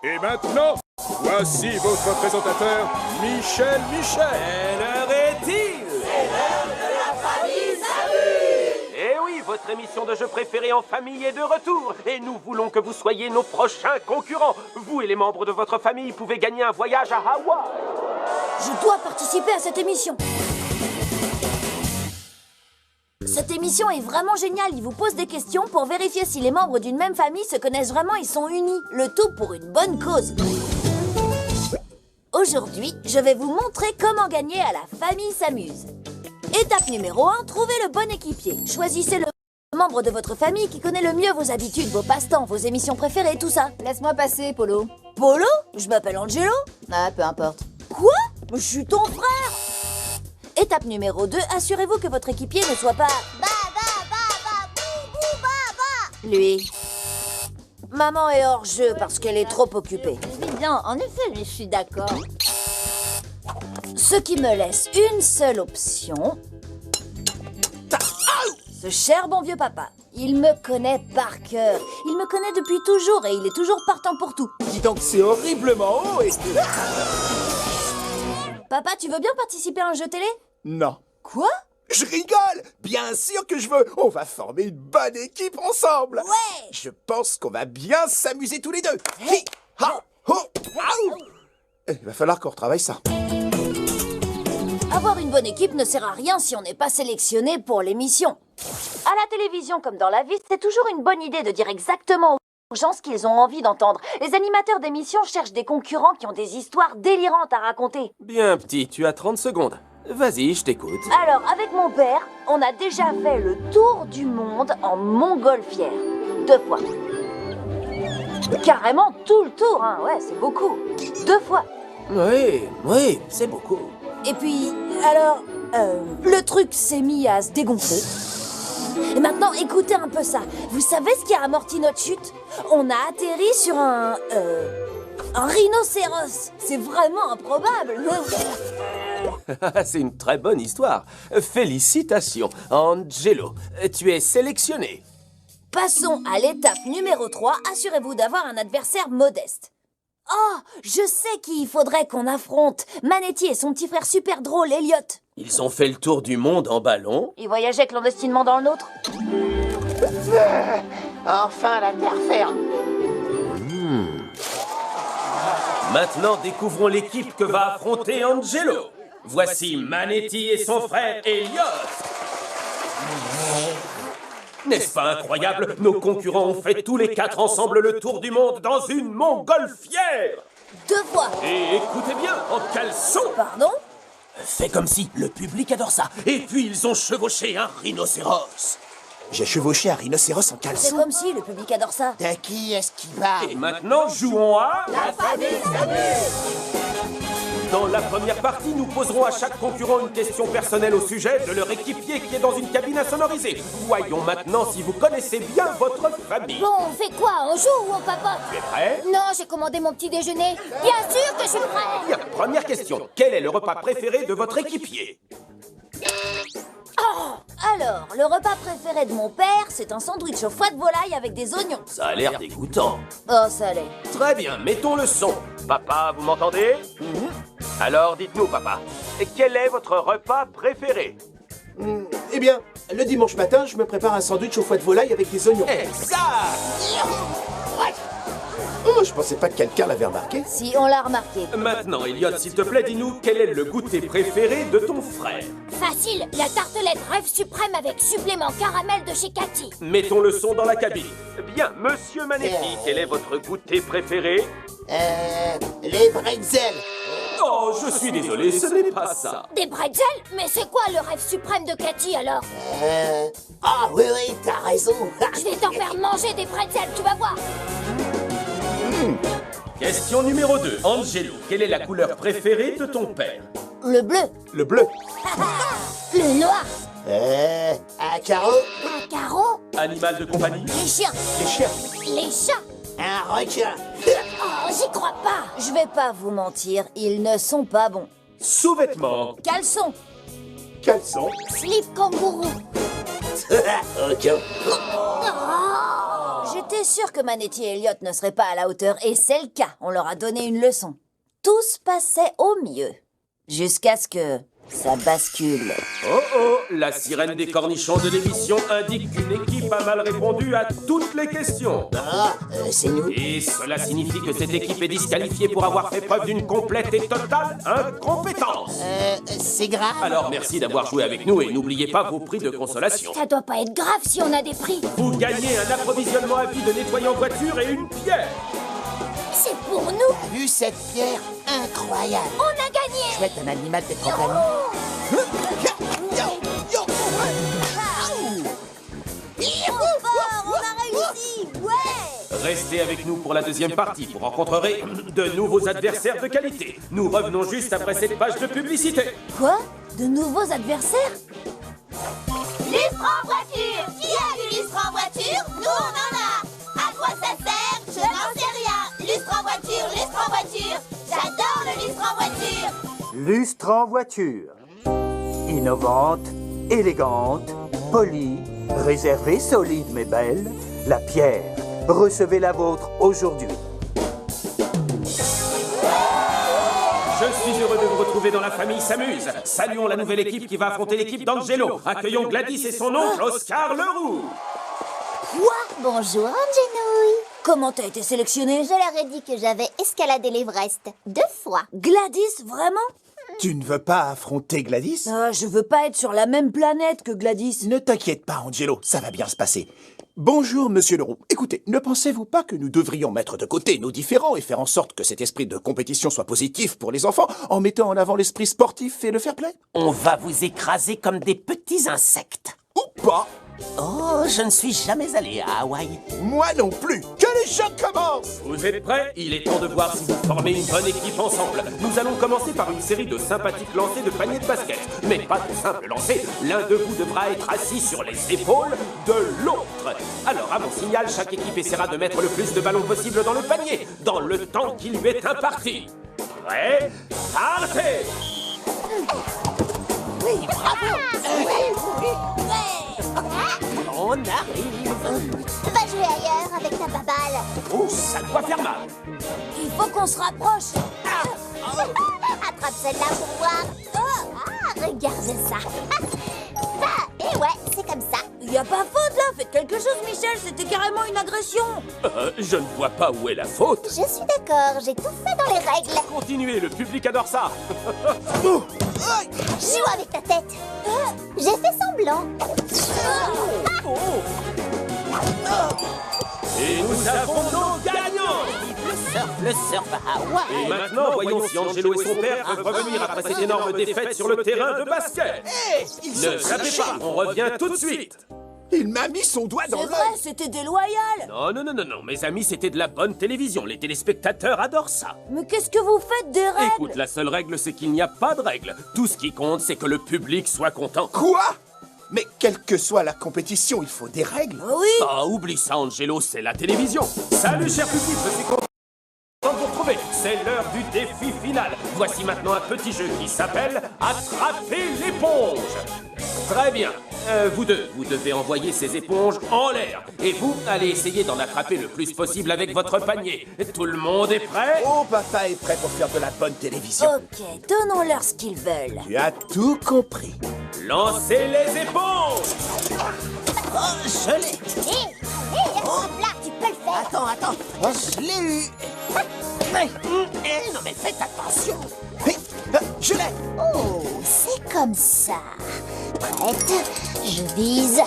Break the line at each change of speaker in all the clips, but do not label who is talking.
Et maintenant, voici votre présentateur, Michel Michel.
Quelle heure est-il?
C'est l'heure de la famille s'amuse.
Eh oui, votre émission de jeu préférée en famille est de retour. Et nous voulons que vous soyez nos prochains concurrents. Vous et les membres de votre famille pouvez gagner un voyage à Hawaï.
Je dois participer à cette émission. Cette émission est vraiment géniale. Il vous pose des questions pour vérifier si les membres d'une même famille se connaissent vraiment et sont unis. Le tout pour une bonne cause. Aujourd'hui, je vais vous montrer comment gagner à la famille s'amuse. Étape numéro 1, trouvez le bon équipier. Choisissez le membre de votre famille qui connaît le mieux vos habitudes, vos passe-temps, vos émissions préférées, tout ça.
Laisse-moi passer, Polo.
Polo? Je m'appelle Angelo.
Ah, peu importe.
Quoi? Je suis ton frère. Étape numéro 2, assurez-vous que votre équipier ne soit pas... lui. Maman est hors jeu parce qu'elle est trop occupée.
C'est bien, en effet, mais je suis d'accord.
Ce qui me laisse une seule option. Ce cher bon vieux papa. Il me connaît par cœur. Il me connaît depuis toujours et il est toujours partant pour tout.
Dis donc, c'est horriblement haut et...
Papa, tu veux bien participer à un jeu télé?
Non.
Quoi?
Je rigole. Bien sûr que je veux. On va former une bonne équipe ensemble.
Ouais.
Je pense qu'on va bien s'amuser tous les deux. Hi, ha, ho, aou. Il va falloir qu'on retravaille ça.
Avoir une bonne équipe ne sert à rien si on n'est pas sélectionné pour l'émission. À la télévision comme dans la vie, c'est toujours une bonne idée de dire exactement aux gens ce qu'ils ont envie d'entendre. Les animateurs d'émissions cherchent des concurrents qui ont des histoires délirantes à raconter.
Bien petit, tu as 30 secondes. Vas-y, je t'écoute.
Alors, avec mon père, on a déjà fait le tour du monde en montgolfière. 2 fois. Carrément tout le tour, hein. Ouais, c'est beaucoup. 2 fois.
Oui, c'est beaucoup.
Et puis, alors, le truc s'est mis à se dégonfler. Et maintenant, écoutez un peu ça. Vous savez ce qui a amorti notre chute? On a atterri sur un rhinocéros. C'est vraiment improbable.
C'est une très bonne histoire. Félicitations, Angelo. Tu es sélectionné.
Passons à l'étape numéro 3. Assurez-vous d'avoir un adversaire modeste. Oh, je sais qui il faudrait qu'on affronte. Manetti et son petit frère super drôle, Elliot.
Ils ont fait le tour du monde en ballon.
Ils voyageaient clandestinement dans le nôtre.
Enfin la terre ferme.
Maintenant, découvrons l'équipe que va affronter Angelo. Voici Manetti et son frère Elliot. N'est-ce pas incroyable? Nos concurrents ont fait tous les 4 ensemble le tour du monde dans une montgolfière.
2 fois.
Et écoutez bien, en caleçon.
Pardon?
Fais comme si, le public adore ça. Et puis ils ont chevauché un rhinocéros.
J'ai chevauché un rhinocéros en
C'est
caleçon.
comme si le public adore ça.
De qui est-ce qui parle?
Et maintenant, jouons à...
La famille s'amuse.
Dans la première partie, nous poserons à chaque concurrent une question personnelle au sujet de leur équipier qui est dans une cabine insonorisée. Voyons maintenant si vous connaissez bien votre famille.
Bon, on fait quoi? On joue ou on papote?
Tu es prêt?
Non, j'ai commandé mon petit déjeuner. Bien sûr que je suis prêt.
Bien, première question. Quel est le repas préféré de votre équipier?
Alors, le repas préféré de mon père, c'est un sandwich au foie de volaille avec des oignons.
Ça a l'air dégoûtant.
Oh, ça l'est.
Très bien, mettons le son. Papa, vous m'entendez? Alors, dites-nous, papa, quel est votre repas préféré?
Eh bien, le dimanche matin, je me prépare un sandwich au foie de volaille avec des oignons.
Exact!
Oh, je pensais pas que quelqu'un l'avait remarqué.
Si, on l'a remarqué.
Maintenant, Elliot, s'il te plaît, dis-nous quel est le goûter préféré de ton frère?
Facile, la tartelette rêve suprême avec supplément caramel de chez Cathy.
Mettons le son dans la cabine. Bien, monsieur Manetti, quel est votre goûter préféré?
Les bretzels.
Oh, je suis désolé, ce n'est pas ça.
Des bretzels? Mais c'est quoi le rêve suprême de Cathy alors?
Ah oui, t'as raison.
Je vais t'en faire manger des bretzels, tu vas voir.
Question numéro 2. Angelo, quelle est la couleur préférée de ton père?
Le bleu.
Le bleu.
Le noir.
Un carreau.
Un carreau.
Animal de compagnie?
Les chiens.
Les chiens.
Les chats.
Un requin.
Oh, j'y crois pas.
Je vais pas vous mentir, ils ne sont pas bons.
Sous-vêtements?
Caleçon.
Caleçon.
Slip kangourou.
Requin.
J'étais J'étais sûre que Manetti et Elliot ne seraient pas à la hauteur, et c'est le cas. On leur a donné une leçon. Tout se passait au mieux. Jusqu'à ce que ça bascule.
Oh oh, la sirène des cornichons de l'émission indique qu'une équipe a mal répondu à toutes les questions.
C'est nous.
Et cela signifie que cette équipe est disqualifiée pour avoir fait preuve d'une complète et totale incompétence.
C'est grave.
Alors merci d'avoir joué avec nous et n'oubliez pas vos prix de consolation.
Ça doit pas être grave si on a des prix.
Vous gagnez un approvisionnement à vie de nettoyant voiture et une pierre.
C'est pour nous.
T'as vu cette pierre incroyable?
On a gagné.
Chouette, un animal de compagnie.
On a réussi. Ouais.
Restez avec nous pour la deuxième partie. Vous rencontrerez de nouveaux adversaires de qualité. Nous revenons juste après cette page de publicité.
Quoi? De nouveaux adversaires?
Lustre en voiture. Qui a du lustre en voiture? Nous, on en a. À quoi ça sert? Je n'en sais rien. Lustre en voiture, lustre en voiture. J'adore le lustre en voiture.
Lustre en voiture. Innovante, élégante, polie, réservée, solide mais belle, la pierre. Recevez la vôtre aujourd'hui.
Je suis heureux de vous retrouver dans la famille s'amuse. Saluons la nouvelle équipe qui va affronter l'équipe d'Angelo. Accueillons Gladys et son oncle Oscar Leroux.
Quoi? Bonjour, Angenouille.
Comment t'as été sélectionné?
Je leur ai dit que j'avais escaladé l'Everest 2 fois.
Gladys, vraiment?
Tu ne veux pas affronter Gladys?
Je veux pas être sur la même planète que Gladys.
Ne t'inquiète pas, Angelo, ça va bien se passer. Bonjour, monsieur Leroux. Écoutez, ne pensez-vous pas que nous devrions mettre de côté nos différends et faire en sorte que cet esprit de compétition soit positif pour les enfants en mettant en avant l'esprit sportif et le fair play?
On va vous écraser comme des petits insectes.
Ou pas?
Oh, je ne suis jamais allé à Hawaï.
Moi non plus. Que les jeux commencent!
Vous êtes prêts? Il est temps de voir si vous formez une bonne équipe ensemble. Nous allons commencer par une série de sympathiques lancers de paniers de basket. Mais pas de simples lancers. L'un de vous devra être assis sur les épaules de l'autre. Alors, à mon signal, chaque équipe essaiera de mettre le plus de ballons possible dans le panier, dans le temps qui lui est imparti. Prêt? Partez!
Oui, bravo. On arrive.
Va jouer ailleurs avec ta baballe.
Oh, ça doit faire mal.
Il faut qu'on se rapproche.
Attrape celle-là pour voir. Regarde ça. Et ouais, c'est comme ça.
Y a pas faute là, faites quelque chose Michel, c'était carrément une agression.
Je ne vois pas où est la faute.
Je suis d'accord, j'ai tout fait dans les règles.
Continuez, le public adore ça.
Joue avec ta tête. J'ai fait semblant.
Et nous avons nos gagnants.
Le surf à Hawaï.
Et maintenant, voyons si Angelo et son père peuvent revenir après cette énorme défaite sur le terrain de basket. Ne savez pas, on revient tout de suite.
Il m'a mis son doigt dans
C'est
l'œil.
vrai, c'était déloyal.
Non, mes amis, c'était de la bonne télévision. Les téléspectateurs adorent ça.
Mais qu'est-ce que vous faites des règles?
Écoute, la seule règle, c'est qu'il n'y a pas de règle. Tout ce qui compte, c'est que le public soit content.
Quoi? Mais quelle que soit la compétition, il faut des règles.
Oui.
Ah, oublie ça, Angelo, c'est la télévision. Salut, cher public, je suis content de vous retrouver. C'est l'heure du défi final. Voici maintenant un petit jeu qui s'appelle Attraper l'éponge. Très bien. Vous deux, vous devez envoyer ces éponges en l'air. Et vous, allez essayer d'en attraper le plus possible avec votre panier. Tout le monde est prêt?
Oh, papa est prêt pour faire de la bonne télévision.
Ok, donnons-leur ce qu'ils veulent.
Tu as tout compris.
Lancez les éponges!
Je l'ai.
Là, tu peux le faire.
Attends. Oh, je l'ai eu. Non, mais faites attention.
Hé, je l'ai.
Oh, c'est comme ça. Prête? Je vise.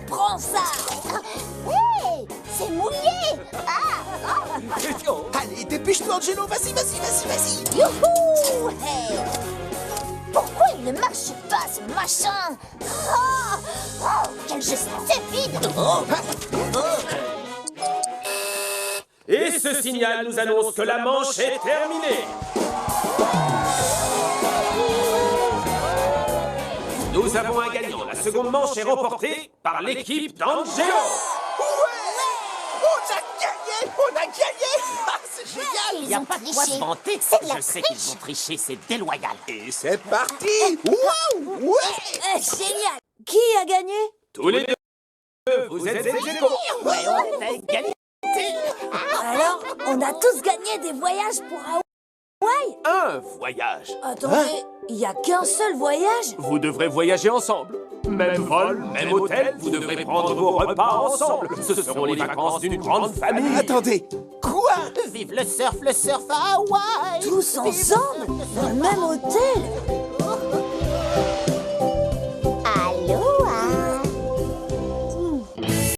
Prends ça.
Hey, c'est mouillé.
Allez, dépêche-toi, Angelo. Vas-y.
Youhou! Hey. Pourquoi il ne marche pas, ce machin? Quel jeu stupide!
Et ce signal nous annonce que la manche est terminée. Nous avons un gagnant. La seconde manche est remportée par l'équipe d'Angelo.
On a gagné. Ah, c'est génial.
Il n'y a pas de quoi se vanter. Je sais qu'ils ont triché, c'est déloyal.
Et c'est parti. Wow. Ouais.
Génial. Qui a gagné?
Tous les deux. Vous êtes égaux.
Ouais, on a égalité.
Alors, on a tous gagné des voyages pour Hawaï.
Un voyage.
Attendez, il y a qu'un seul voyage?
Vous devrez voyager ensemble. Même vol, même hôtel, vous devrez prendre vos repas ensemble. Ce seront les vacances d'une grande famille.
Attendez, quoi?
Vive le surf à Hawaï.
Tous ensemble? Dans le même hôtel?